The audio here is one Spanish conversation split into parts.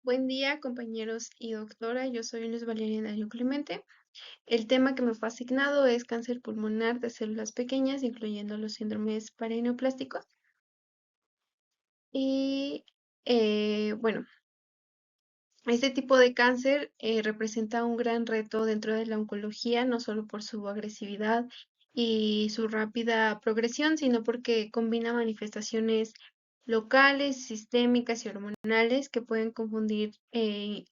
Buen día, compañeros y doctora. Yo soy Luis Valeria Darío Clemente. El tema que me fue asignado es cáncer pulmonar de células pequeñas, incluyendo los síndromes paraneoplásticos. Y bueno, este tipo de cáncer representa un gran reto dentro de la oncología, no solo por su agresividad y su rápida progresión, sino porque combina manifestaciones locales, sistémicas y hormonales que pueden confundir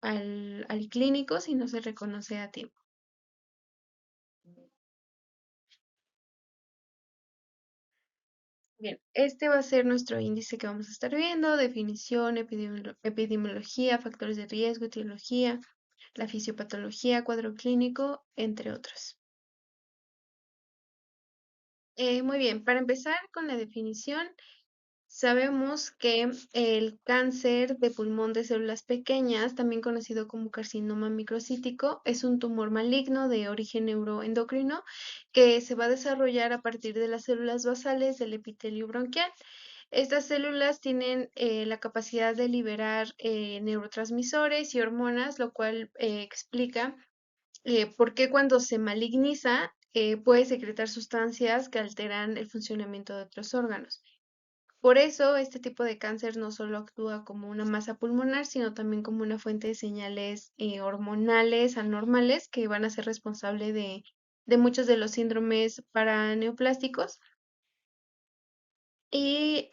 al clínico si no se reconoce a tiempo. Bien, este va a ser nuestro índice que vamos a estar viendo: definición, epidemiología, factores de riesgo, etiología, la fisiopatología, cuadro clínico, entre otros. Muy bien, para empezar con la definición, sabemos que el cáncer de pulmón de células pequeñas, también conocido como carcinoma microcítico, es un tumor maligno de origen neuroendocrino que se va a desarrollar a partir de las células basales del epitelio bronquial. Estas células tienen la capacidad de liberar neurotransmisores y hormonas, lo cual explica por qué cuando se maligniza puede secretar sustancias que alteran el funcionamiento de otros órganos. Por eso, este tipo de cáncer no solo actúa como una masa pulmonar, sino también como una fuente de señales hormonales anormales que van a ser responsable de muchos de los síndromes paraneoplásticos. Y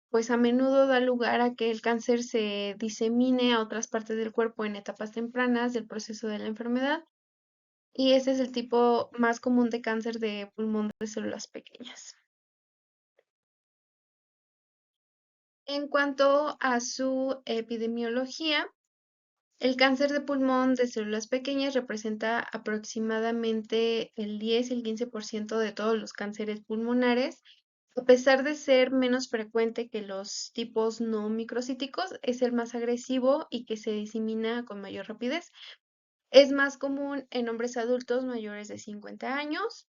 pues a menudo da lugar a que el cáncer se disemine a otras partes del cuerpo en etapas tempranas del proceso de la enfermedad. Y ese es el tipo más común de cáncer de pulmón de células pequeñas. En cuanto a su epidemiología, el cáncer de pulmón de células pequeñas representa aproximadamente el 10 y el 15% de todos los cánceres pulmonares. A pesar de ser menos frecuente que los tipos no microcíticos, es el más agresivo y que se disemina con mayor rapidez. Es más común en hombres adultos mayores de 50 años,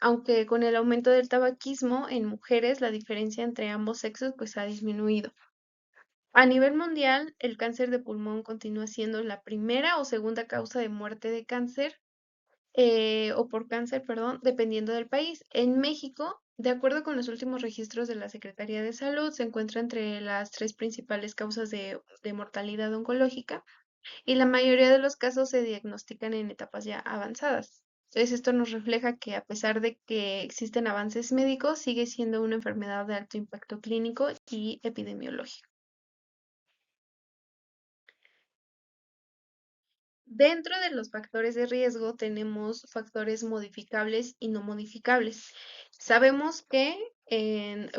aunque con el aumento del tabaquismo en mujeres la diferencia entre ambos sexos pues ha disminuido. A nivel mundial, el cáncer de pulmón continúa siendo la primera o segunda causa de muerte de cáncer, o por cáncer, perdón, dependiendo del país. En México, de acuerdo con los últimos registros de la Secretaría de Salud, se encuentra entre las tres principales causas de mortalidad oncológica y la mayoría de los casos se diagnostican en etapas ya avanzadas. Entonces, esto nos refleja que a pesar de que existen avances médicos, sigue siendo una enfermedad de alto impacto clínico y epidemiológico. Dentro de los factores de riesgo tenemos factores modificables y no modificables. Sabemos que en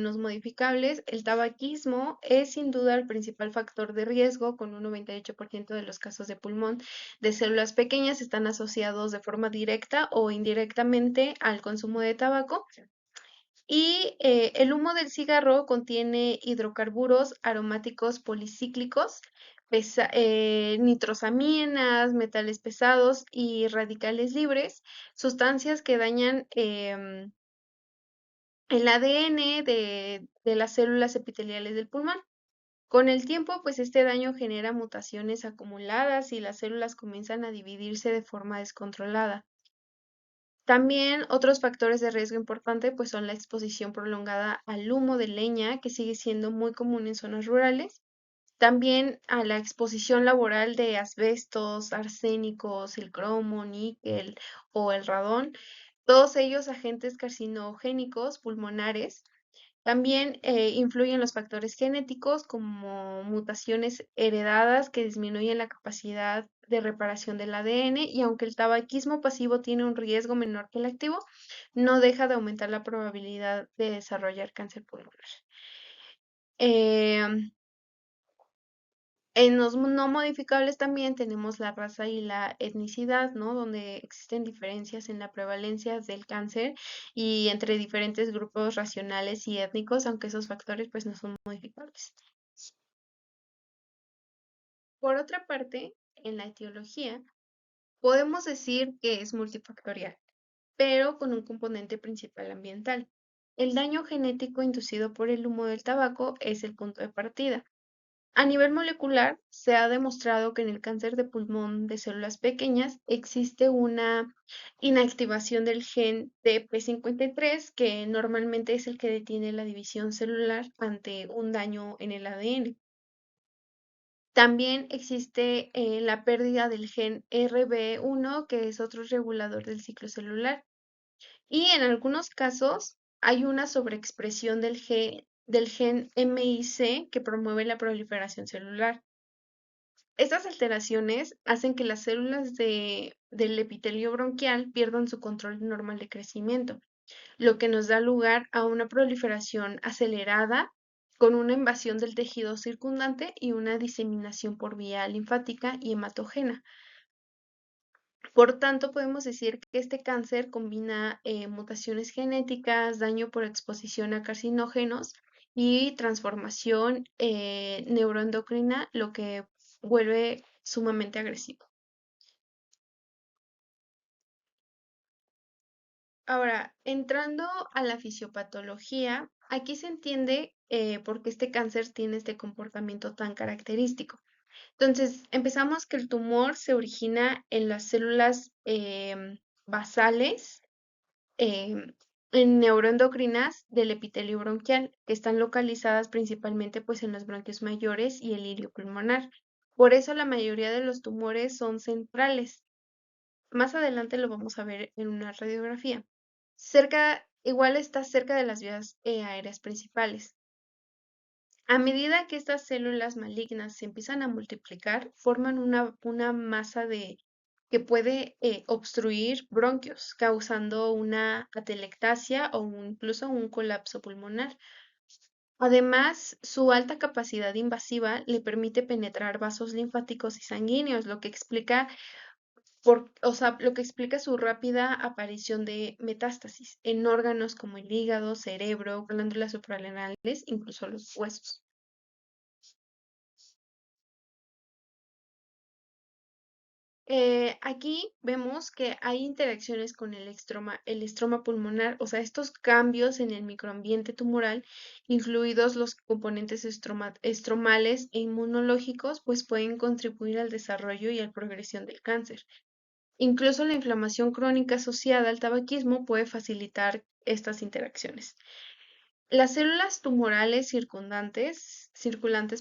los modificables el tabaquismo es sin duda el principal factor de riesgo, con un 98% de los casos de pulmón de células pequeñas están asociados de forma directa o indirectamente al consumo de tabaco. Y el humo del cigarro contiene hidrocarburos aromáticos policíclicos, nitrosaminas, metales pesados y radicales libres, sustancias que dañan el ADN de las células epiteliales del pulmón. Con el tiempo, pues este daño genera mutaciones acumuladas y las células comienzan a dividirse de forma descontrolada. También otros factores de riesgo importante pues son la exposición prolongada al humo de leña, que sigue siendo muy común en zonas rurales. También a la exposición laboral de asbestos, arsénicos, el cromo, níquel o el radón, todos ellos agentes carcinogénicos pulmonares. También influyen los factores genéticos como mutaciones heredadas que disminuyen la capacidad de reparación del ADN, y aunque el tabaquismo pasivo tiene un riesgo menor que el activo, no deja de aumentar la probabilidad de desarrollar cáncer pulmonar. Em, en los no modificables también tenemos la raza y la etnicidad, ¿no? Donde existen diferencias en la prevalencia del cáncer y entre diferentes grupos racionales y étnicos, aunque esos factores pues no son modificables. Por otra parte, en la etiología, podemos decir que es multifactorial, pero con un componente principal ambiental. El daño genético inducido por el humo del tabaco es el punto de partida. A nivel molecular, se ha demostrado que en el cáncer de pulmón de células pequeñas existe una inactivación del gen TP53, que normalmente es el que detiene la división celular ante un daño en el ADN. También existe la pérdida del gen RB1, que es otro regulador del ciclo celular. Y en algunos casos hay una sobreexpresión del gen MIC que promueve la proliferación celular. Estas alteraciones hacen que las células del epitelio bronquial pierdan su control normal de crecimiento, lo que nos da lugar a una proliferación acelerada con una invasión del tejido circundante y una diseminación por vía linfática y hematógena. Por tanto, podemos decir que este cáncer combina mutaciones genéticas, daño por exposición a carcinógenos y transformación neuroendocrina, lo que vuelve sumamente agresivo. Ahora, entrando a la fisiopatología, aquí se entiende por qué este cáncer tiene este comportamiento tan característico. Entonces, empezamos que el tumor se origina en las células basales em, en neuroendocrinas del epitelio bronquial, que están localizadas principalmente pues en los bronquios mayores y el lirio pulmonar. Por eso la mayoría de los tumores son centrales. Más adelante lo vamos a ver en una radiografía. Igual está cerca de las vías aéreas principales. A medida que estas células malignas se empiezan a multiplicar, forman una masa que puede obstruir bronquios, causando una atelectasia o incluso un colapso pulmonar. Además, su alta capacidad invasiva le permite penetrar vasos linfáticos y sanguíneos, lo que explica su rápida aparición de metástasis en órganos como el hígado, cerebro, glándulas suprarrenales, incluso los huesos. Aquí vemos que hay interacciones con el estroma pulmonar, o sea, estos cambios en el microambiente tumoral, incluidos los componentes estromales e inmunológicos, pues pueden contribuir al desarrollo y a la progresión del cáncer. Incluso la inflamación crónica asociada al tabaquismo puede facilitar estas interacciones. Las células tumorales circulantes,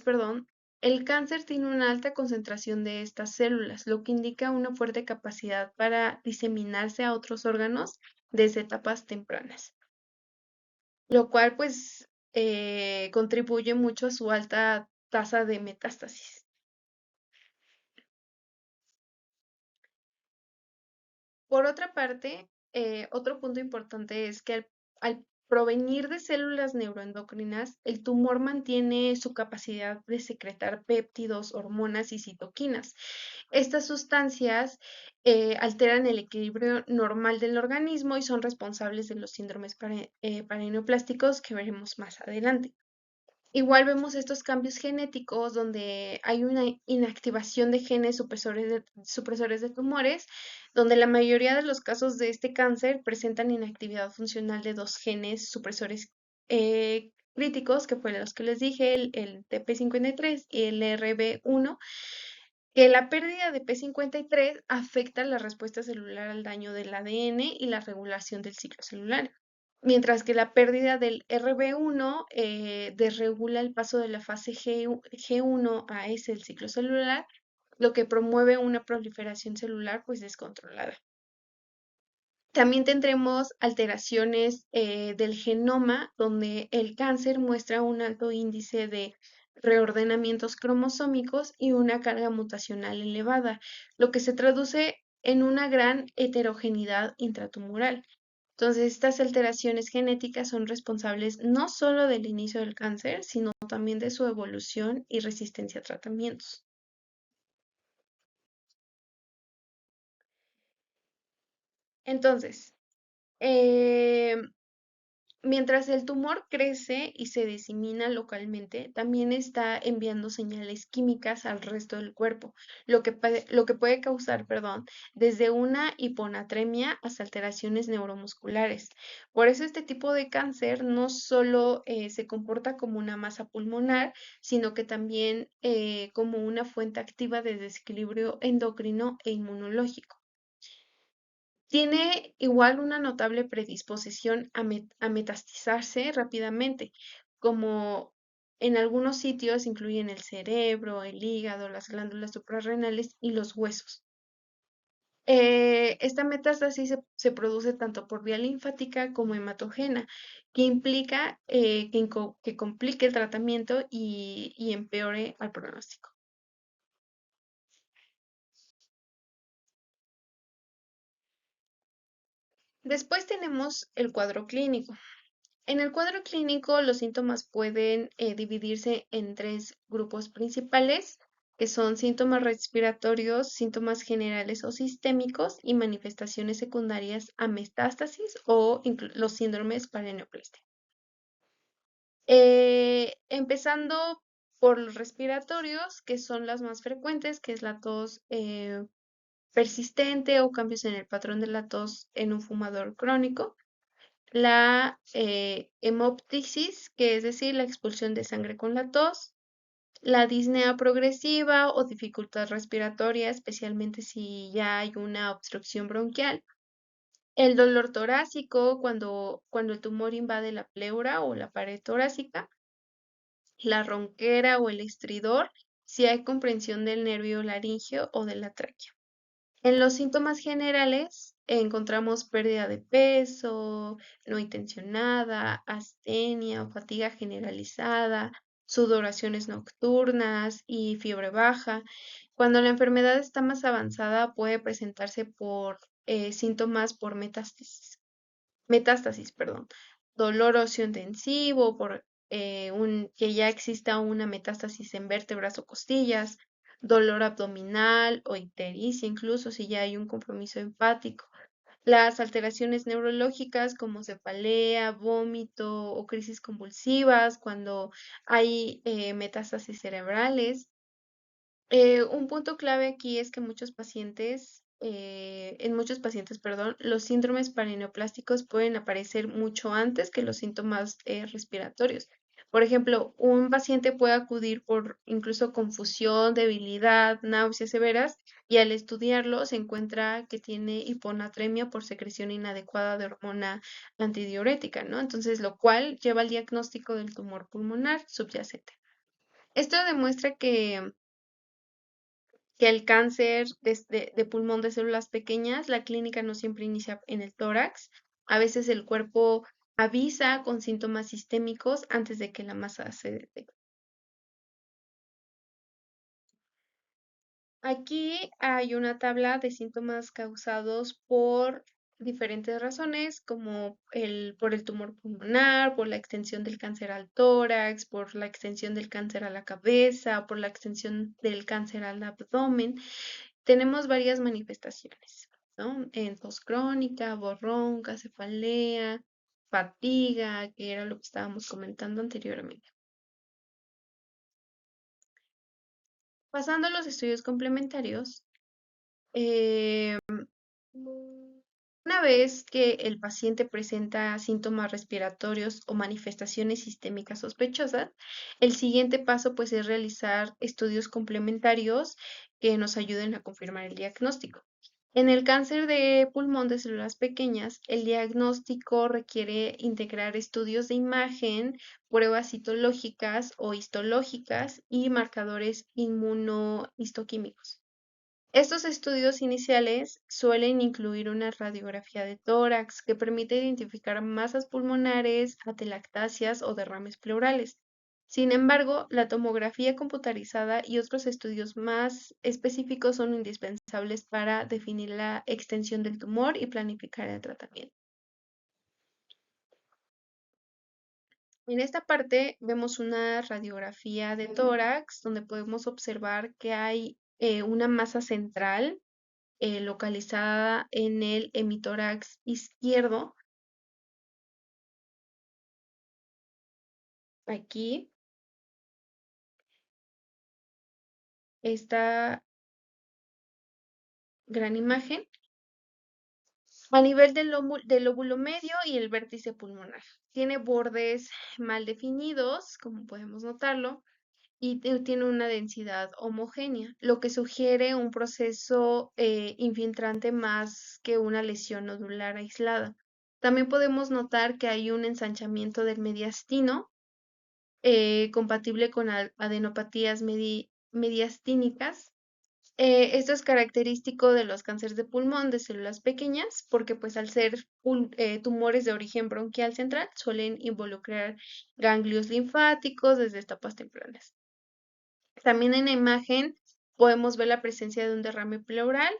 perdón, el cáncer tiene una alta concentración de estas células, lo que indica una fuerte capacidad para diseminarse a otros órganos desde etapas tempranas, lo cual pues contribuye mucho a su alta tasa de metástasis. Por otra parte, otro punto importante es que al provenir de células neuroendocrinas, el tumor mantiene su capacidad de secretar péptidos, hormonas y citoquinas. Estas sustancias alteran el equilibrio normal del organismo y son responsables de los síndromes paraneoplásticos que veremos más adelante. Igual vemos estos cambios genéticos donde hay una inactivación de genes supresores de tumores, donde la mayoría de los casos de este cáncer presentan inactividad funcional de dos genes supresores críticos, que fueron los que les dije, el TP53 y el RB1, que la pérdida de P53 afecta la respuesta celular al daño del ADN y la regulación del ciclo celular, mientras que la pérdida del RB1 desregula el paso de la fase G1 a S del ciclo celular, lo que promueve una proliferación celular pues descontrolada. También tendremos alteraciones del genoma, donde el cáncer muestra un alto índice de reordenamientos cromosómicos y una carga mutacional elevada, lo que se traduce en una gran heterogeneidad intratumoral. Entonces, estas alteraciones genéticas son responsables no solo del inicio del cáncer, sino también de su evolución y resistencia a tratamientos. Entonces, eh, Mientras el tumor crece y se disemina localmente, también está enviando señales químicas al resto del cuerpo, lo que puede causar, perdón, desde una hiponatremia hasta alteraciones neuromusculares. Por eso este tipo de cáncer no solo se comporta como una masa pulmonar, sino que también como una fuente activa de desequilibrio endocrino e inmunológico. Tiene igual una notable predisposición a metastizarse rápidamente, como en algunos sitios incluyen el cerebro, el hígado, las glándulas suprarrenales y los huesos. Esta metástasis se produce tanto por vía linfática como hematógena, que implica que complique el tratamiento y empeore al pronóstico. Después tenemos el cuadro clínico. En el cuadro clínico, los síntomas pueden dividirse en tres grupos principales, que son síntomas respiratorios, síntomas generales o sistémicos y manifestaciones secundarias a metástasis o los síndromes paraneoplastia. Empezando por los respiratorios, que son las más frecuentes, que es la tos persistente o cambios en el patrón de la tos en un fumador crónico. La hemoptisis, que es decir, la expulsión de sangre con la tos, la disnea progresiva o dificultad respiratoria, especialmente si ya hay una obstrucción bronquial, el dolor torácico cuando el tumor invade la pleura o la pared torácica, la ronquera o el estridor, si hay comprensión del nervio laríngeo o de la tráquea. En los síntomas generales encontramos pérdida de peso, no intencionada, astenia o fatiga generalizada, sudoraciones nocturnas y fiebre baja. Cuando la enfermedad está más avanzada puede presentarse por síntomas por metástasis, perdón, dolor óseo intensivo, por que ya exista una metástasis en vértebras o costillas, dolor abdominal o ictericia, incluso si ya hay un compromiso hepático. Las alteraciones neurológicas como cefalea, vómito o crisis convulsivas cuando hay metástasis cerebrales. Un punto clave aquí es que en muchos pacientes, perdón, los síndromes paraneoplásticos pueden aparecer mucho antes que los síntomas respiratorios. Por ejemplo, un paciente puede acudir por incluso confusión, debilidad, náuseas severas y al estudiarlo se encuentra que tiene hiponatremia por secreción inadecuada de hormona antidiurética, ¿no? Entonces, lo cual lleva al diagnóstico del tumor pulmonar subyacente. Esto demuestra que el cáncer de pulmón de células pequeñas, la clínica no siempre inicia en el tórax. A veces el cuerpo avisa con síntomas sistémicos antes de que la masa se detecte. Aquí hay una tabla de síntomas causados por diferentes razones, como por el tumor pulmonar, por la extensión del cáncer al tórax, por la extensión del cáncer a la cabeza, por la extensión del cáncer al abdomen. Tenemos varias manifestaciones, ¿no? En tos crónica, voz ronca, cefalea, fatiga, que era lo que estábamos comentando anteriormente. Pasando a los estudios complementarios, eh, una vez que el paciente presenta síntomas respiratorios o manifestaciones sistémicas sospechosas, el siguiente paso pues es realizar estudios complementarios que nos ayuden a confirmar el diagnóstico. En el cáncer de pulmón de células pequeñas, el diagnóstico requiere integrar estudios de imagen, pruebas citológicas o histológicas y marcadores inmunohistoquímicos. Estos estudios iniciales suelen incluir una radiografía de tórax que permite identificar masas pulmonares, atelectasias o derrames pleurales. Sin embargo, la tomografía computarizada y otros estudios más específicos son indispensables para definir la extensión del tumor y planificar el tratamiento. En esta parte vemos una radiografía de tórax donde podemos observar que hay una masa central localizada en el hemitórax izquierdo. aquí esta gran imagen a nivel del lóbulo medio y el vértice pulmonar. Tiene bordes mal definidos, como podemos notarlo, y tiene una densidad homogénea, lo que sugiere un proceso infiltrante más que una lesión nodular aislada. También podemos notar que hay un ensanchamiento del mediastino compatible con adenopatías mediastínicas. Esto es característico de los cánceres de pulmón de células pequeñas porque pues al ser tumores de origen bronquial central suelen involucrar ganglios linfáticos desde etapas tempranas. También en la imagen podemos ver la presencia de un derrame pleural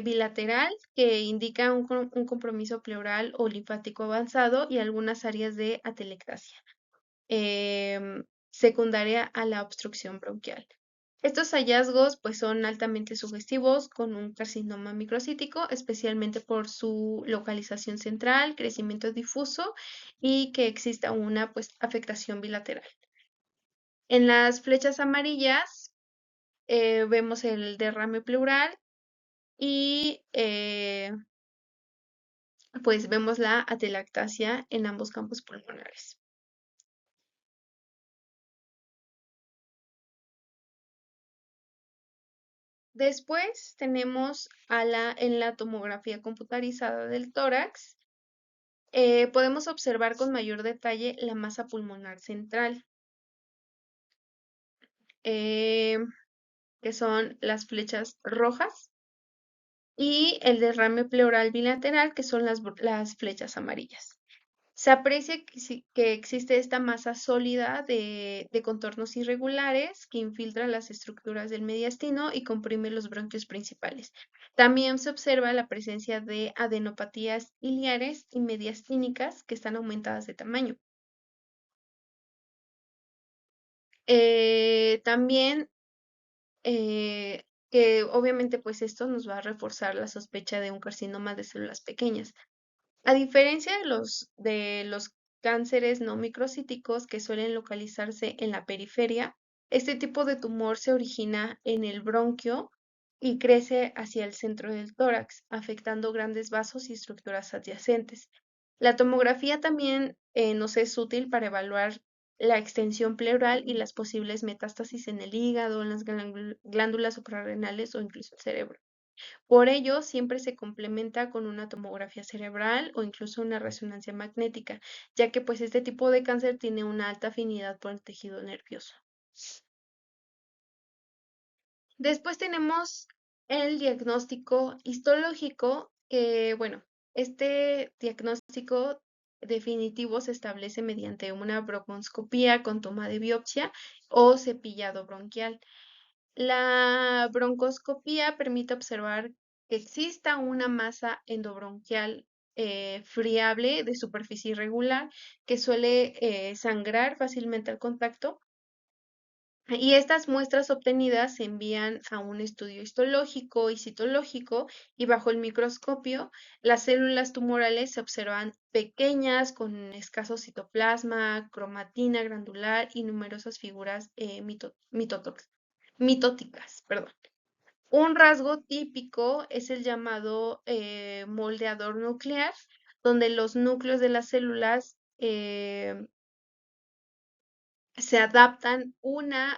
bilateral que indica un compromiso pleural o linfático avanzado y algunas áreas de atelectasia secundaria a la obstrucción bronquial. Estos hallazgos pues son altamente sugestivos con un carcinoma microcítico, especialmente por su localización central, crecimiento difuso y que exista una pues afectación bilateral. En las flechas amarillas vemos el derrame pleural y pues vemos la atelectasia en ambos campos pulmonares. Después tenemos en la tomografía computarizada del tórax, podemos observar con mayor detalle la masa pulmonar central, eh, que son las flechas rojas, y el derrame pleural bilateral, que son las flechas amarillas. Se aprecia que existe esta masa sólida de contornos irregulares que infiltra las estructuras del mediastino y comprime los bronquios principales. También se observa la presencia de adenopatías iliares y mediastínicas que están aumentadas de tamaño. También que obviamente pues esto nos va a reforzar la sospecha de un carcinoma de células pequeñas. A diferencia de los cánceres no microcíticos que suelen localizarse en la periferia, este tipo de tumor se origina en el bronquio y crece hacia el centro del tórax, afectando grandes vasos y estructuras adyacentes. La tomografía también nos es útil para evaluar la extensión pleural y las posibles metástasis en el hígado, en las glándulas suprarrenales o incluso el cerebro. Por ello, siempre se complementa con una tomografía cerebral o incluso una resonancia magnética, ya que pues este tipo de cáncer tiene una alta afinidad por el tejido nervioso. Después tenemos el diagnóstico histológico, que bueno, este diagnóstico definitivo se establece mediante una broncoscopía con toma de biopsia o cepillado bronquial. La broncoscopía permite observar que exista una masa endobronquial friable de superficie irregular que suele sangrar fácilmente al contacto. Y estas muestras obtenidas se envían a un estudio histológico y citológico y bajo el microscopio las células tumorales se observan pequeñas con escaso citoplasma, cromatina granular y numerosas figuras mitóticas. Perdón. Un rasgo típico es el llamado moldeador nuclear, donde los núcleos de las células se adaptan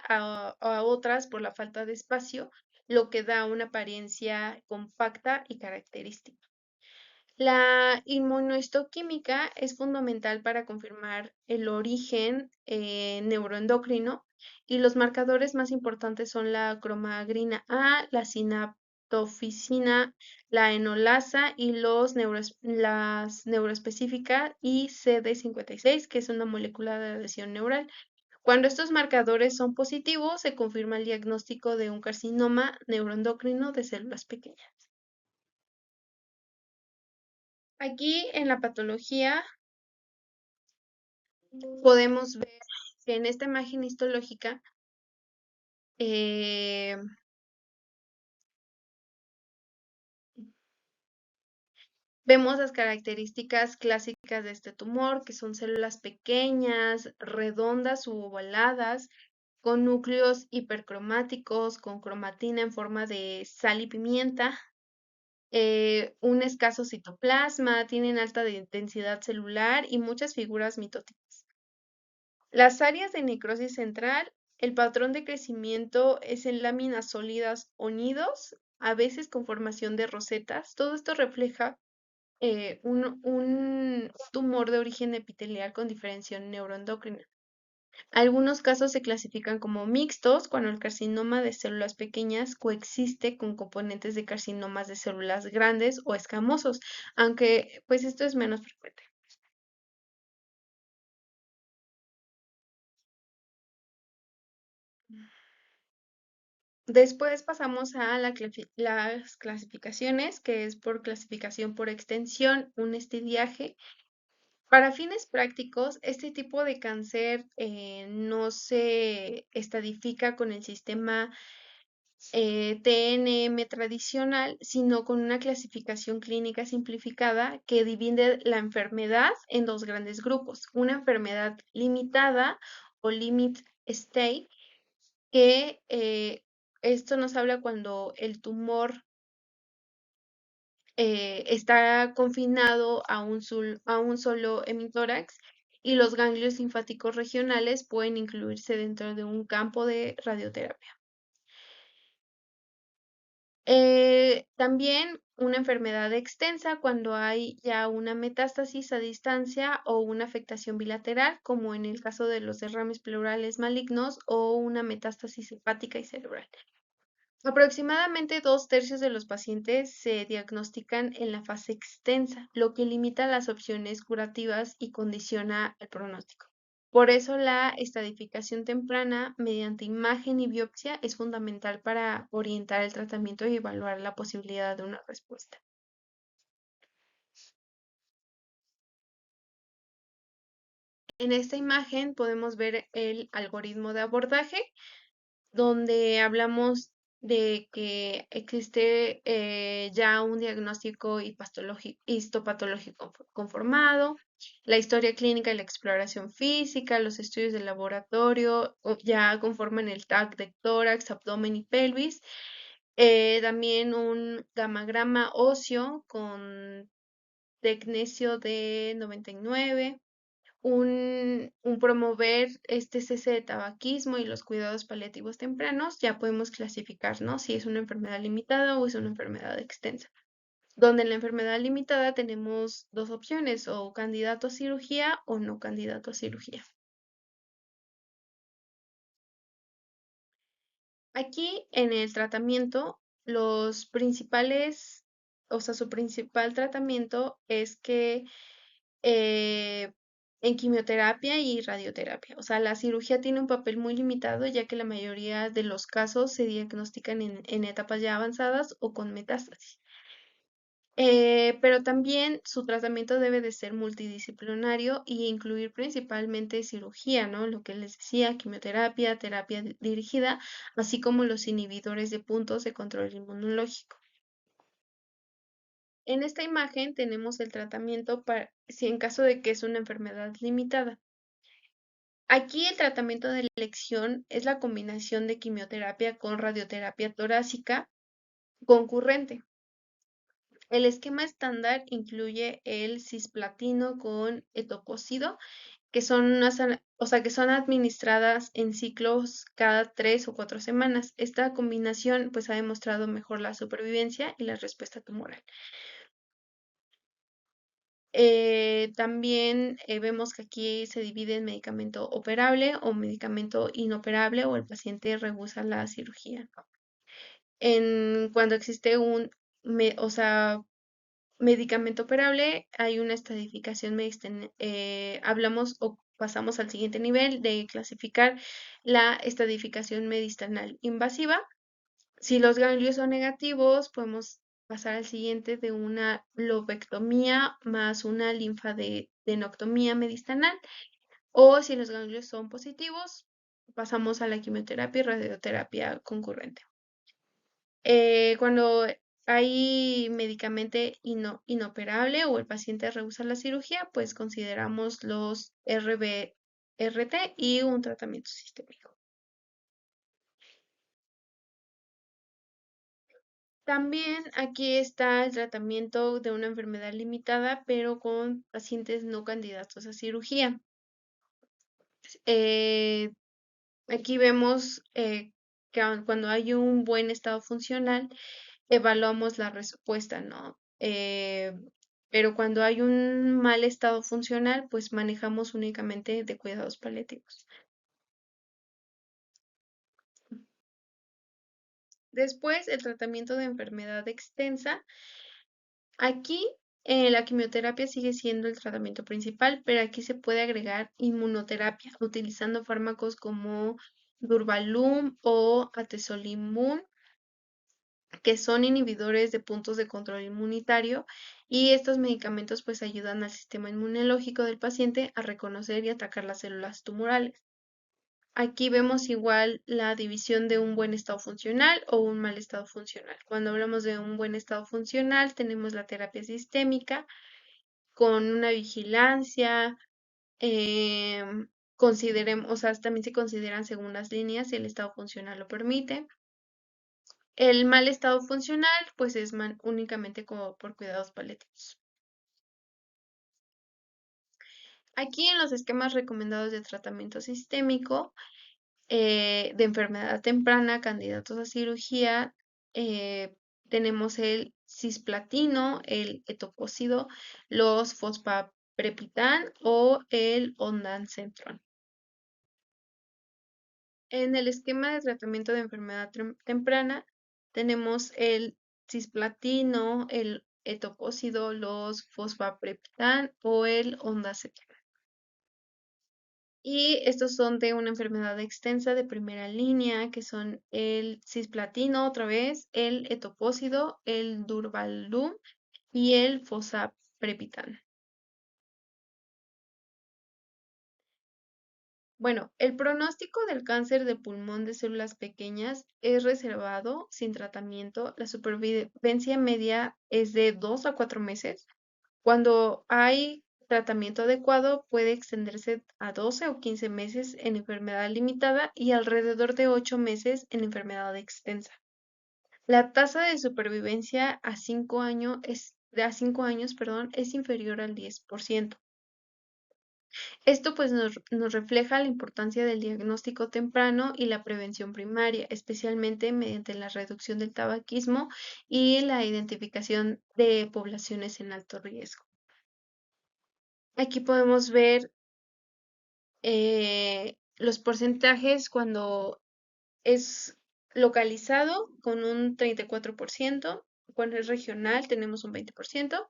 a otras por la falta de espacio, lo que da una apariencia compacta y característica. La inmunohistoquímica es fundamental para confirmar el origen neuroendocrino y los marcadores más importantes son la cromagrina A, la sinaptofisina, la enolasa y las neuroespecíficas y CD56, que es una molécula de adhesión neural. Cuando estos marcadores son positivos, se confirma el diagnóstico de un carcinoma neuroendocrino de células pequeñas. Aquí en la patología podemos ver que en esta imagen histológica eh, Vemos las características clásicas de este tumor, que son células pequeñas, redondas u ovaladas, con núcleos hipercromáticos, con cromatina en forma de sal y pimienta, un escaso citoplasma, tienen alta densidad celular y muchas figuras mitóticas. Las áreas de necrosis central, el patrón de crecimiento es en láminas sólidas o nidos, a veces con formación de rosetas. Todo esto refleja un tumor de origen epitelial con diferenciación neuroendocrina. Algunos casos se clasifican como mixtos cuando el carcinoma de células pequeñas coexiste con componentes de carcinomas de células grandes o escamosos, aunque pues esto es menos frecuente. Después pasamos a las clasificaciones, que es por clasificación por extensión, un estidiaje. Para fines prácticos, este tipo de cáncer no se estadifica con el sistema TNM tradicional, sino con una clasificación clínica simplificada que divide la enfermedad en dos grandes grupos. Una enfermedad limitada o limit state, que esto nos habla cuando el tumor está confinado a un solo hemitórax y los ganglios linfáticos regionales pueden incluirse dentro de un campo de radioterapia. También una enfermedad extensa cuando hay ya una metástasis a distancia o una afectación bilateral, como en el caso de los derrames pleurales malignos o una metástasis hepática y cerebral. Aproximadamente 2/3 de los pacientes se diagnostican en la fase extensa, lo que limita las opciones curativas y condiciona el pronóstico. Por eso la estadificación temprana mediante imagen y biopsia es fundamental para orientar el tratamiento y evaluar la posibilidad de una respuesta. En esta imagen podemos ver el algoritmo de abordaje, donde hablamos de que existe ya un diagnóstico histopatológico conformado, la historia clínica y la exploración física, los estudios de laboratorio ya conforman el TAC de tórax, abdomen y pelvis, también un gamagrama óseo con tecnecio de 99, un promover este cese de tabaquismo y los cuidados paliativos tempranos, ya podemos clasificar, ¿no? Si es una enfermedad limitada o es una enfermedad extensa. Donde en la enfermedad limitada tenemos dos opciones, o candidato a cirugía o no candidato a cirugía. Aquí en el tratamiento, los principales, o sea, su principal tratamiento es que eh, en quimioterapia y radioterapia. O sea, la cirugía tiene un papel muy limitado, ya que la mayoría de los casos se diagnostican en etapas ya avanzadas o con metástasis. Pero también su tratamiento debe de ser multidisciplinario y incluir principalmente cirugía, ¿no? Lo que les decía, quimioterapia, terapia dirigida, así como los inhibidores de puntos de control inmunológico. En esta imagen tenemos el tratamiento para si en caso de que es una enfermedad limitada. Aquí el tratamiento de elección es la combinación de quimioterapia con radioterapia torácica concurrente. El esquema estándar incluye el cisplatino con etoposide, que son o sea, que son administradas en ciclos cada 3 o 4 semanas. Esta combinación pues ha demostrado mejor la supervivencia y la respuesta tumoral. También vemos que aquí se divide en medicamento operable o medicamento inoperable o el paciente rehúsa la cirugía. Cuando existe o sea, medicamento operable, hay una estadificación, hablamos o pasamos al siguiente nivel de clasificar la estadificación mediastinal invasiva. Si los ganglios son negativos, podemos pasar al siguiente de una lobectomía más una linfadenectomía mediastinal. O si los ganglios son positivos, pasamos a la quimioterapia y radioterapia concurrente. Cuando hay medicamente inoperable o el paciente rehúsa la cirugía, pues consideramos los RBRT y un tratamiento sistémico. También aquí está el tratamiento de una enfermedad limitada, pero con pacientes no candidatos a cirugía. Eh, Aquí vemos que cuando hay un buen estado funcional, evaluamos la respuesta, ¿no? Pero cuando hay un mal estado funcional, pues manejamos únicamente de cuidados paliativos. Después, el tratamiento de enfermedad extensa. Aquí, la quimioterapia sigue siendo el tratamiento principal, pero aquí se puede agregar inmunoterapia utilizando fármacos como Durvalumab o Atezolizumab, que son inhibidores de puntos de control inmunitario, y estos medicamentos pues ayudan al sistema inmunológico del paciente a reconocer y atacar las células tumorales. Aquí vemos igual la división de un buen estado funcional o un mal estado funcional. Cuando hablamos de un buen estado funcional, tenemos la terapia sistémica con una vigilancia, consideremos, o sea, también se consideran según las líneas si el estado funcional lo permite. El mal estado funcional, pues es únicamente como por cuidados paliativos. Aquí en los esquemas recomendados de tratamiento sistémico de enfermedad temprana, candidatos a cirugía, eh, tenemos el cisplatino, el etoposide, los fosfaprepitan o el ondansetron. En el esquema de tratamiento de enfermedad temprana tenemos el cisplatino, el etoposide, los fosfaprepitan o el ondansetron. Y estos son de una enfermedad extensa de primera línea, que son el cisplatino otra vez, el etopósido, el durvalumab y el fosaprepitan. Bueno, el pronóstico del cáncer de pulmón de células pequeñas es reservado sin tratamiento. La supervivencia media es de 2 a 4 meses. Cuando hay tratamiento adecuado, puede extenderse a 12 o 15 meses en enfermedad limitada y alrededor de 8 meses en enfermedad extensa. La tasa de supervivencia a 5 años, perdón, es inferior al 10%. Esto pues nos refleja la importancia del diagnóstico temprano y la prevención primaria, especialmente mediante la reducción del tabaquismo y la identificación de poblaciones en alto riesgo. Aquí podemos ver los porcentajes cuando es localizado con un 34%, cuando es regional tenemos un 20%,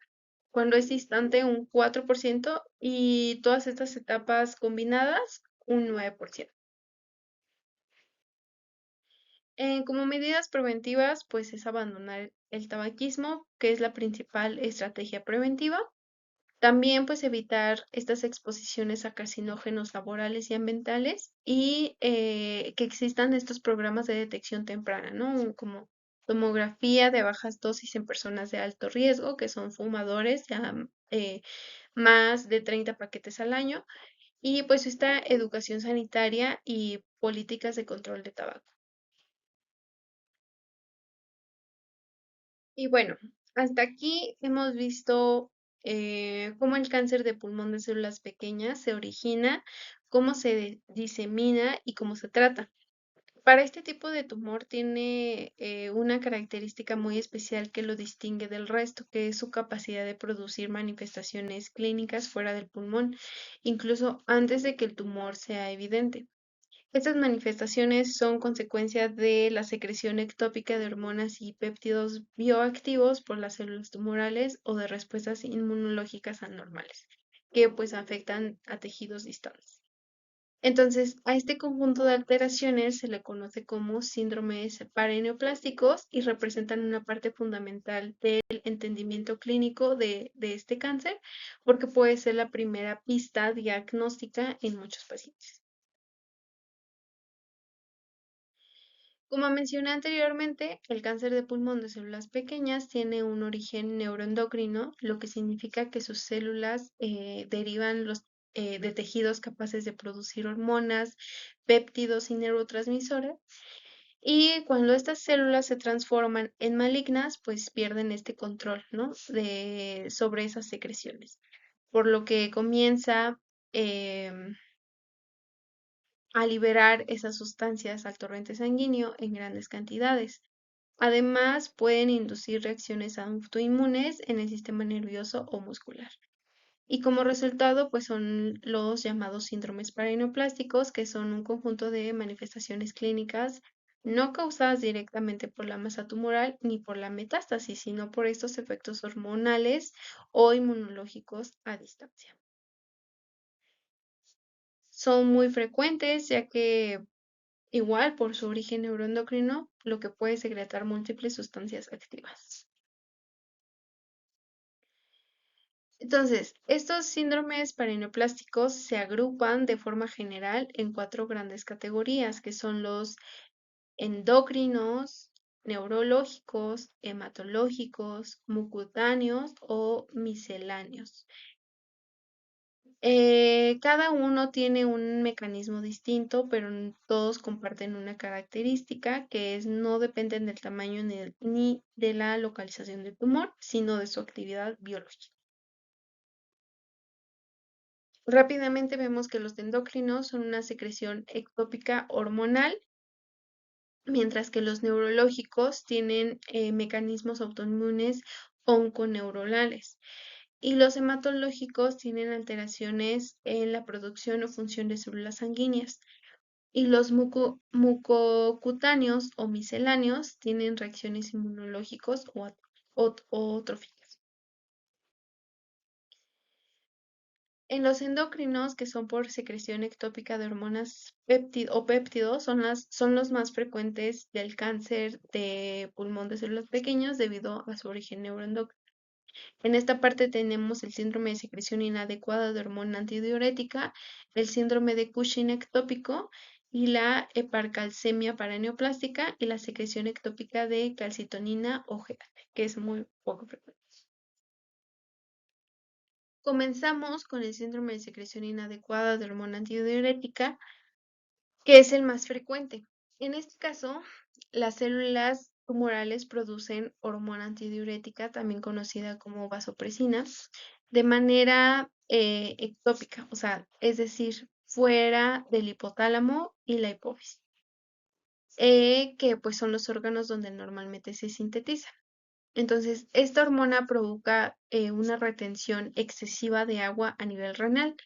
cuando es distante un 4% y todas estas etapas combinadas un 9%. Como medidas preventivas, pues es abandonar el tabaquismo, que es la principal estrategia preventiva. También pues evitar estas exposiciones a carcinógenos laborales y ambientales y que existan estos programas de detección temprana, ¿no? Como tomografía de bajas dosis en personas de alto riesgo, que son fumadores, ya más de 30 paquetes al año, y pues esta educación sanitaria y políticas de control de tabaco. Y bueno, hasta aquí hemos visto cómo el cáncer de pulmón de células pequeñas se origina, cómo se disemina y cómo se trata. Para este tipo de tumor tiene una característica muy especial que lo distingue del resto, que es su capacidad de producir manifestaciones clínicas fuera del pulmón, incluso antes de que el tumor sea evidente. Estas manifestaciones son consecuencia de la secreción ectópica de hormonas y péptidos bioactivos por las células tumorales o de respuestas inmunológicas anormales, que pues afectan a tejidos distantes. Entonces, a este conjunto de alteraciones se le conoce como síndromes paraneoplásticos y representan una parte fundamental del entendimiento clínico de este cáncer, porque puede ser la primera pista diagnóstica en muchos pacientes. Como mencioné anteriormente, el cáncer de pulmón de células pequeñas tiene un origen neuroendocrino, lo que significa que sus células derivan de tejidos capaces de producir hormonas, péptidos y neurotransmisores. Y cuando estas células se transforman en malignas, pues pierden este control, ¿no? Sobre esas secreciones. Por lo que comienza em, a liberar esas sustancias al torrente sanguíneo en grandes cantidades. Además, pueden inducir reacciones autoinmunes en el sistema nervioso o muscular. Y como resultado, pues son los llamados síndromes paraneoplásticos, que son un conjunto de manifestaciones clínicas no causadas directamente por la masa tumoral ni por la metástasis, sino por estos efectos hormonales o inmunológicos a distancia. Son muy frecuentes, ya que igual por su origen neuroendocrino, lo que puede secretar múltiples sustancias activas. Entonces, estos síndromes paraneoplásticos se agrupan de forma general en cuatro grandes categorías, que son los endocrinos, neurológicos, hematológicos, mucutáneos o misceláneos. Cada uno tiene un mecanismo distinto, pero todos comparten una característica que es no dependen del tamaño ni de la localización del tumor, sino de su actividad biológica. Rápidamente vemos que los endocrinos son una secreción ectópica hormonal, mientras que los neurológicos tienen mecanismos autoinmunes onconeuronales. Y los hematológicos tienen alteraciones en la producción o función de células sanguíneas. Y los mucocutáneos o misceláneos tienen reacciones inmunológicos o tróficas. En los endocrinos, que son por secreción ectópica de hormonas o péptidos, son los más frecuentes del cáncer de pulmón de células pequeñas debido a su origen neuroendocrino. En esta parte tenemos el síndrome de secreción inadecuada de hormona antidiurética, el síndrome de Cushing ectópico y la hipercalcemia paraneoplástica y la secreción ectópica de calcitonina o GAT, que es muy poco frecuente. Comenzamos con el síndrome de secreción inadecuada de hormona antidiurética, que es el más frecuente. En este caso, las células tumorales producen hormona antidiurética, también conocida como vasopresina, de manera ectópica, o sea, es decir, fuera del hipotálamo y la hipófisis, que pues son los órganos donde normalmente se sintetiza. Entonces, esta hormona provoca una retención excesiva de agua a nivel renal,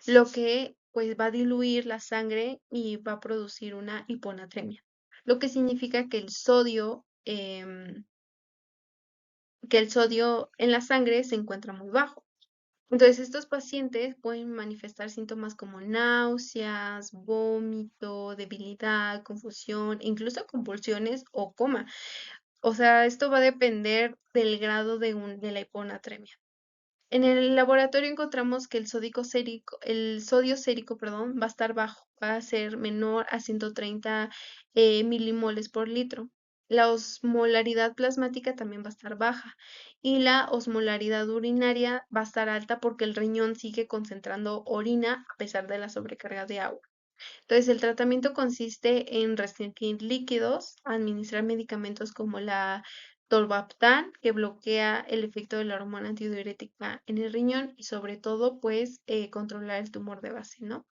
lo que pues va a diluir la sangre y va a producir una hiponatremia, lo que significa que el sodio en la sangre se encuentra muy bajo. Entonces, estos pacientes pueden manifestar síntomas como náuseas, vómito, debilidad, confusión, incluso convulsiones o coma. O sea, esto va a depender del grado de la hiponatremia. En el laboratorio encontramos que el sodio sérico, perdón, va a estar bajo, va a ser menor a 130 milimoles por litro. La osmolaridad plasmática también va a estar baja y la osmolaridad urinaria va a estar alta porque el riñón sigue concentrando orina a pesar de la sobrecarga de agua. Entonces, el tratamiento consiste en restringir líquidos, administrar medicamentos como la tolvaptan, que bloquea el efecto de la hormona antidiurética en el riñón y sobre todo, pues, controlar el tumor de base, ¿no?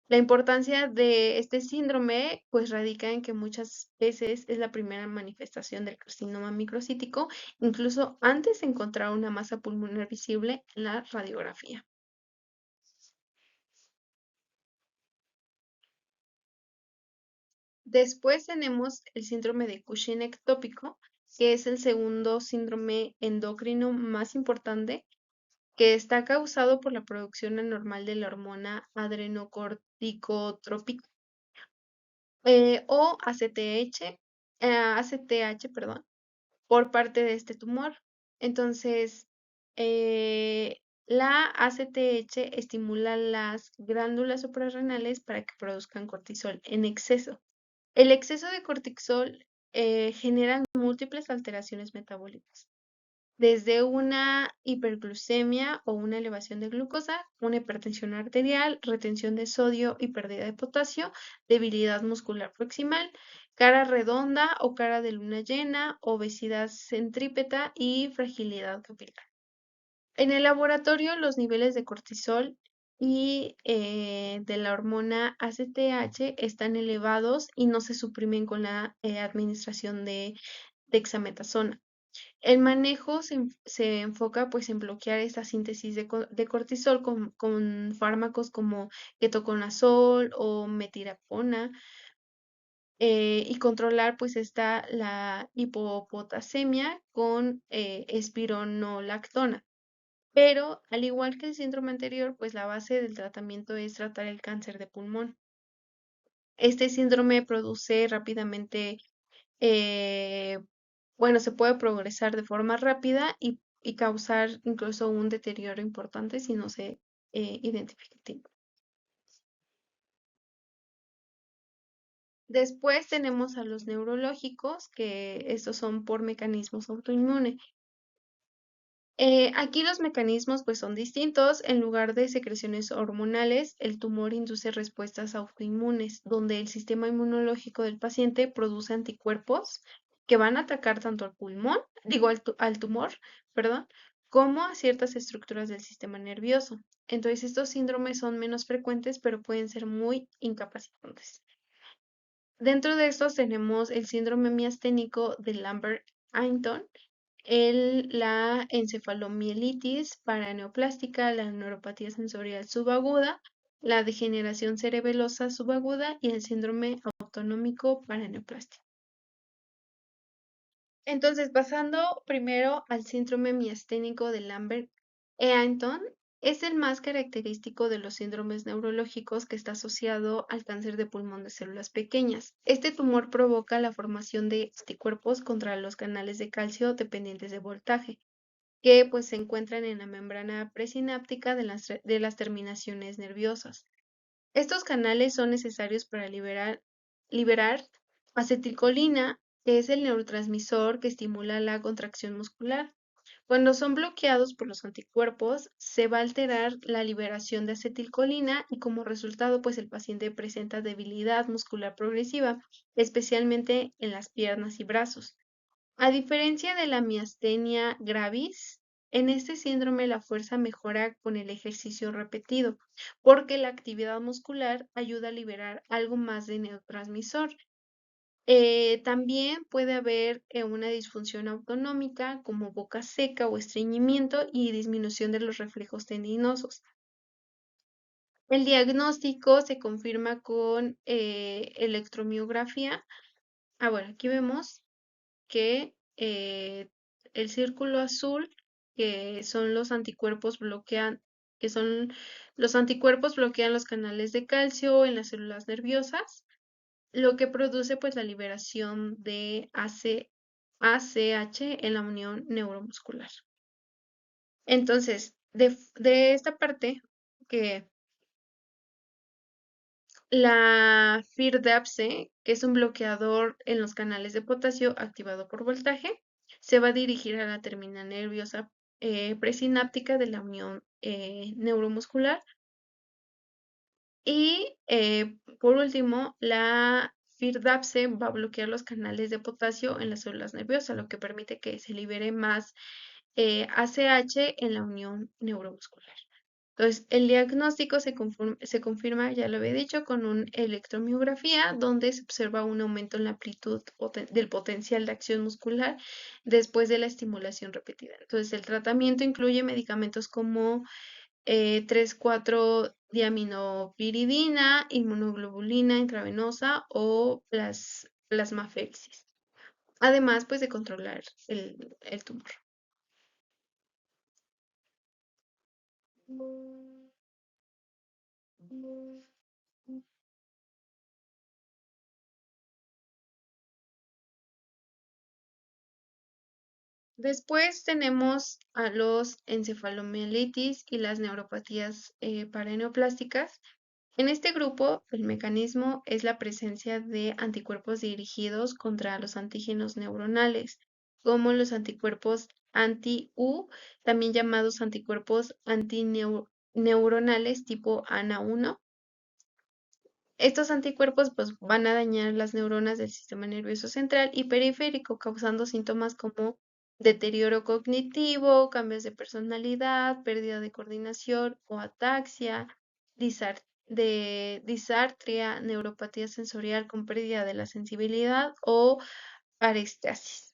La importancia de este síndrome, pues, radica en que muchas veces es la primera manifestación del carcinoma microcítico, incluso antes de encontrar una masa pulmonar visible en la radiografía. Después tenemos el síndrome de Cushing ectópico, que es el segundo síndrome endocrino más importante, que está causado por la producción anormal de la hormona adrenocorticotrópica o ACTH, perdón, por parte de este tumor. Entonces, la ACTH estimula las glándulas suprarrenales para que produzcan cortisol en exceso. El exceso de cortisol genera múltiples alteraciones metabólicas, desde una hiperglucemia o una elevación de glucosa, una hipertensión arterial, retención de sodio y pérdida de potasio, debilidad muscular proximal, cara redonda o cara de luna llena, obesidad centrípeta y fragilidad capilar. En el laboratorio, los niveles de cortisol y de la hormona ACTH están elevados y no se suprimen con la administración de dexametasona. El manejo se enfoca pues en bloquear esta síntesis de cortisol con fármacos como ketoconazol o metilapona, y controlar pues la hipopotasemia con espironolactona. Pero al igual que el síndrome anterior, pues la base del tratamiento es tratar el cáncer de pulmón. Este síndrome produce rápidamente, eh, bueno, se puede progresar de forma rápida y causar incluso un deterioro importante si no se identifica a tiempo. Después tenemos a los neurológicos, que estos son por mecanismos autoinmunes. Aquí los mecanismos pues son distintos. En lugar de secreciones hormonales, el tumor induce respuestas autoinmunes, donde el sistema inmunológico del paciente produce anticuerpos que van a atacar tanto al pulmón, digo al tumor, perdón, como a ciertas estructuras del sistema nervioso. Entonces estos síndromes son menos frecuentes, pero pueden ser muy incapacitantes. Dentro de estos tenemos el síndrome miasténico de Lambert-Eaton, la encefalomielitis paraneoplástica, la neuropatía sensorial subaguda, la degeneración cerebelosa subaguda y el síndrome autonómico paraneoplástico. Entonces, pasando primero al síndrome miasténico de Lambert-Eaton, es el más característico de los síndromes neurológicos que está asociado al cáncer de pulmón de células pequeñas. Este tumor provoca la formación de anticuerpos contra los canales de calcio dependientes de voltaje, que pues se encuentran en la membrana presináptica de las terminaciones nerviosas. Estos canales son necesarios para liberar acetilcolina, que es el neurotransmisor que estimula la contracción muscular. Cuando son bloqueados por los anticuerpos, se va a alterar la liberación de acetilcolina y como resultado, pues el paciente presenta debilidad muscular progresiva, especialmente en las piernas y brazos. A diferencia de la miastenia gravis, en este síndrome la fuerza mejora con el ejercicio repetido, porque la actividad muscular ayuda a liberar algo más de neurotransmisor. También puede haber una disfunción autonómica como boca seca o estreñimiento y disminución de los reflejos tendinosos. El diagnóstico se confirma con electromiografía. Bueno, aquí vemos que el círculo azul, que son los anticuerpos que son los anticuerpos bloquean los canales de calcio en las células nerviosas, lo que produce pues la liberación de ACH en la unión neuromuscular. Entonces, de esta parte, que la FIRDAPSE, que es un bloqueador en los canales de potasio activado por voltaje, se va a dirigir a la terminal nerviosa presináptica de la unión neuromuscular. Y por último, la FIRDAPSE va a bloquear los canales de potasio en las células nerviosas, lo que permite que se libere más ACH en la unión neuromuscular. Entonces, el diagnóstico se confirma, ya lo había dicho, con una electromiografía donde se observa un aumento en la amplitud del potencial de acción muscular después de la estimulación repetida. Entonces, el tratamiento incluye medicamentos como 3,4-diaminopiridina, inmunoglobulina intravenosa o plasmafexis. Además, pues de controlar el tumor. Después tenemos a los encefalomielitis y las neuropatías paraneoplásticas, En este grupo, el mecanismo es la presencia de anticuerpos dirigidos contra los antígenos neuronales, como los anticuerpos anti-U, también llamados anticuerpos antineuronales tipo ANA1. Estos anticuerpos pues, van a dañar las neuronas del sistema nervioso central y periférico, causando síntomas como deterioro cognitivo, cambios de personalidad, pérdida de coordinación o ataxia, disartria, neuropatía sensorial con pérdida de la sensibilidad o parestesis.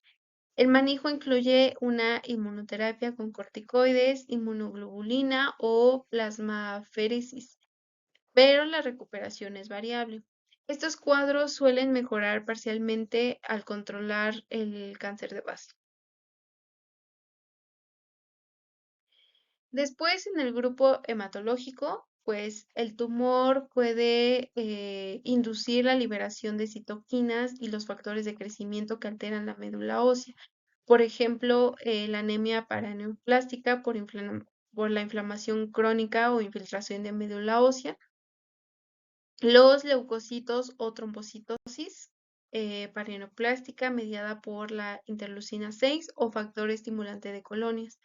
El manejo incluye una inmunoterapia con corticoides, inmunoglobulina o plasmaféresis, pero la recuperación es variable. Estos cuadros suelen mejorar parcialmente al controlar el cáncer de base. Después, en el grupo hematológico, pues el tumor puede inducir la liberación de citoquinas y los factores de crecimiento que alteran la médula ósea. Por ejemplo, la anemia paraneoplástica por la inflamación crónica o infiltración de médula ósea, los leucocitos o trombocitosis paraneoplástica mediada por la interleucina 6 o factor estimulante de colonias.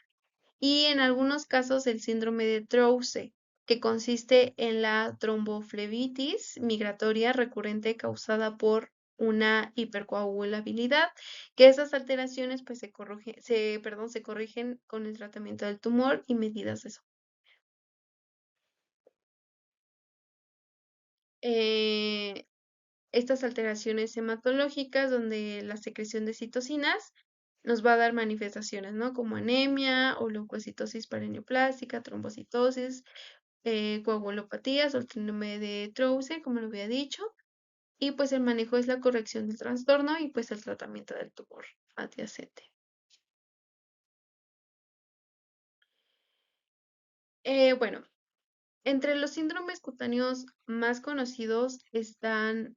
Y en algunos casos el síndrome de Trousse, que consiste en la tromboflebitis migratoria recurrente causada por una hipercoagulabilidad, que esas alteraciones pues se corrigen con el tratamiento del tumor y medidas de eso. Eh, Estas alteraciones hematológicas, donde la secreción de citocinas nos va a dar manifestaciones, ¿no? Como anemia o leucocitosis paraneoplástica, trombocitosis, coagulopatías o el síndrome de Trousse, como lo había dicho. Y pues el manejo es la corrección del trastorno y pues el tratamiento del tumor adyacente. Bueno, entre los síndromes cutáneos más conocidos están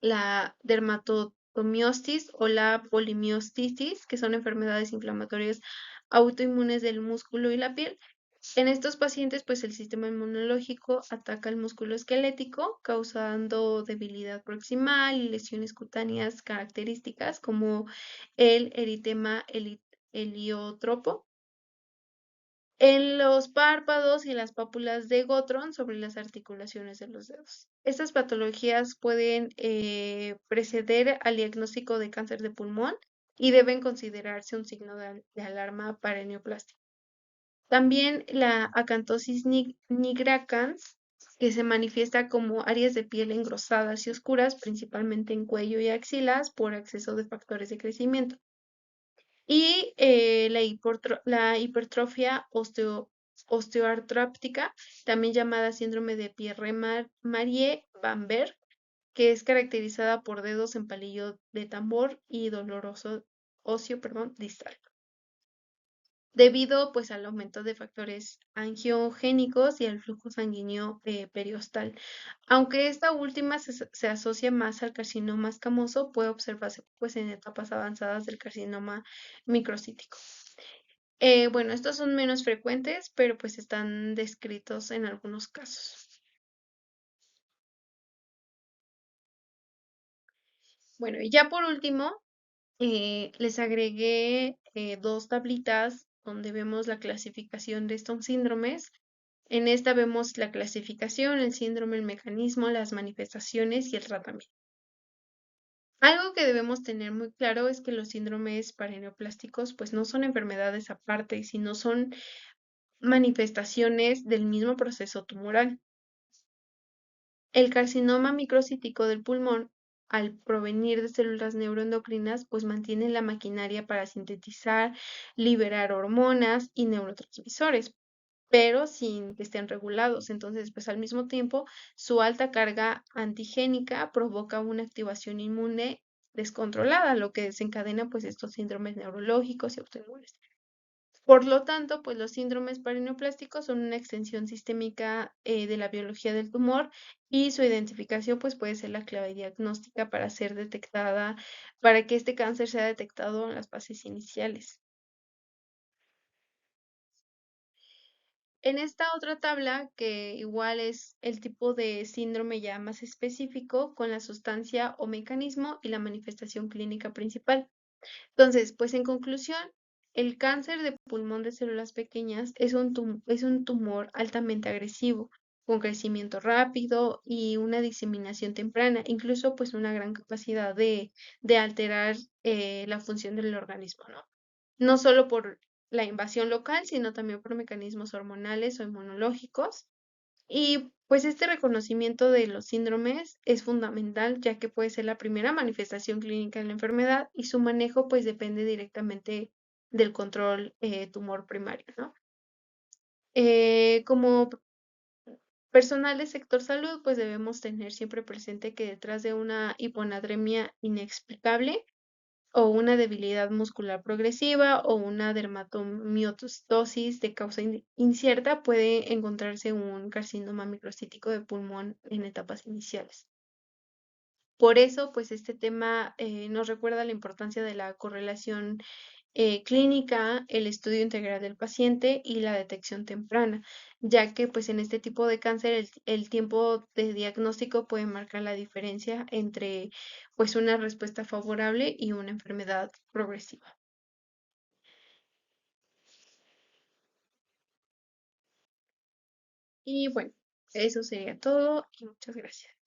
la dermatomiostis o la polimiostis, que son enfermedades inflamatorias autoinmunes del músculo y la piel. En estos pacientes, pues el sistema inmunológico ataca el músculo esquelético, causando debilidad proximal y lesiones cutáneas características como el eritema heliotropo en los párpados y las pápulas de Gotron sobre las articulaciones de los dedos. Estas patologías pueden preceder al diagnóstico de cáncer de pulmón y deben considerarse un signo de alarma para neoplasia. También la acantosis nigricans, que se manifiesta como áreas de piel engrosadas y oscuras, principalmente en cuello y axilas, por exceso de factores de crecimiento. Y la hipertrofia osteoartróptica, también llamada síndrome de Pierre-Marie-Bamber, que es caracterizada por dedos en palillo de tambor y doloroso óseo, distal, debido pues al aumento de factores angiogénicos y al flujo sanguíneo periostal. Aunque esta última se asocia más al carcinoma escamoso, puede observarse pues en etapas avanzadas del carcinoma microcítico. Bueno, estos son menos frecuentes, pero pues están descritos en algunos casos. Bueno, y ya por último, les agregué dos tablitas donde vemos la clasificación de estos síndromes. En esta vemos la clasificación, el síndrome, el mecanismo, las manifestaciones y el tratamiento. Algo que debemos tener muy claro es que los síndromes paraneoplásticos pues no son enfermedades aparte, sino son manifestaciones del mismo proceso tumoral. El carcinoma microcítico del pulmón, al provenir de células neuroendocrinas, pues mantiene la maquinaria para sintetizar, liberar hormonas y neurotransmisores, pero sin que estén regulados. Entonces, pues al mismo tiempo, su alta carga antigénica provoca una activación inmune descontrolada, lo que desencadena pues estos síndromes neurológicos y autoinmunes. Por lo tanto, pues los síndromes paraneoplásticos son una extensión sistémica de la biología del tumor y su identificación pues puede ser la clave diagnóstica para ser detectada, para que este cáncer sea detectado en las fases iniciales. En esta otra tabla, que igual es el tipo de síndrome ya más específico, con la sustancia o mecanismo y la manifestación clínica principal. Entonces, pues en conclusión, el cáncer de pulmón de células pequeñas es un tumor altamente agresivo, con crecimiento rápido y una diseminación temprana, incluso pues una gran capacidad de alterar la función del organismo, ¿no? No solo por la invasión local, sino también por mecanismos hormonales o inmunológicos. Y pues este reconocimiento de los síndromes es fundamental, ya que puede ser la primera manifestación clínica de la enfermedad y su manejo pues depende directamente del control tumor primario, ¿no? Como personal del sector salud, pues debemos tener siempre presente que detrás de una hiponatremia inexplicable o una debilidad muscular progresiva o una dermatomiotosis de causa incierta puede encontrarse un carcinoma microcítico de pulmón en etapas iniciales. Por eso, pues este tema nos recuerda la importancia de la correlación clínica, el estudio integral del paciente y la detección temprana, ya que pues en este tipo de cáncer el tiempo de diagnóstico puede marcar la diferencia entre pues una respuesta favorable y una enfermedad progresiva. Y bueno, eso sería todo y muchas gracias.